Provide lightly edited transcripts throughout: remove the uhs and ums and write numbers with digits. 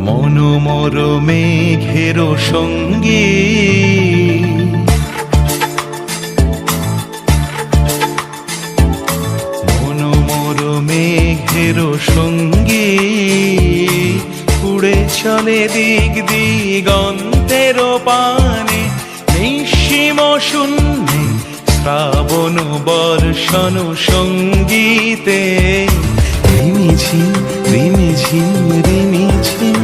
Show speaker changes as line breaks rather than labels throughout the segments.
মনোমর মেঘের সঙ্গী মনোমর মেঘের সঙ্গী উড়ে চলে দিক দিগন্তের পানে নিঃসীম শূন্যে শ্রাবণ বর্ষণ সঙ্গীতে রিমিঝিম রিমিঝিম রিমিঝিম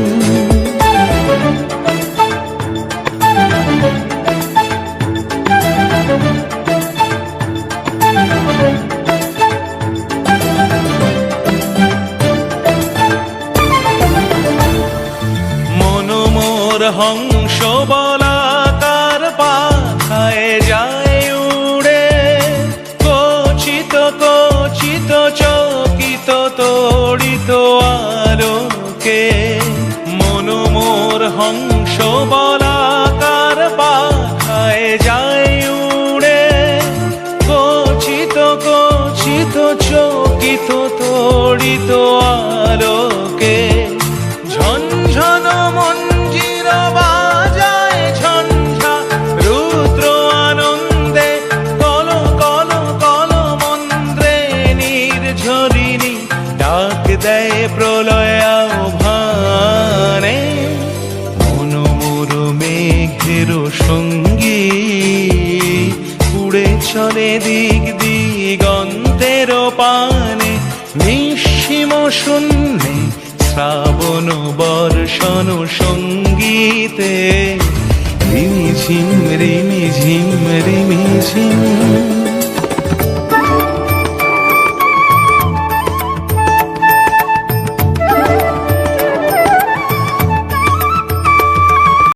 মনোমর হংস বলাকার পাখায় যায় উড়ে কচিত কচিত চকিত তড়িত আলোকে মনোমর হংস বলাকার পাখায় যায় উড়ে কচিত কচিত চকিত তড়িত আলোকে ঝনঝন মঞ্জির বাজায় ঝঞ্ঝা রুদ্র আনন্দে কল কল কল মন্ত্রে নির্ঝরিণী ডাক দেয় প্রলয় আহ্বানে মনোমর মেঘের সঙ্গী উড়ে চলে দিক দিগন্তের পানে নিঃসীম শূন্যে শ্রাবণ বর্ষণ সঙ্গীতে রিমিঝিম রিমিঝিম রিমিঝিম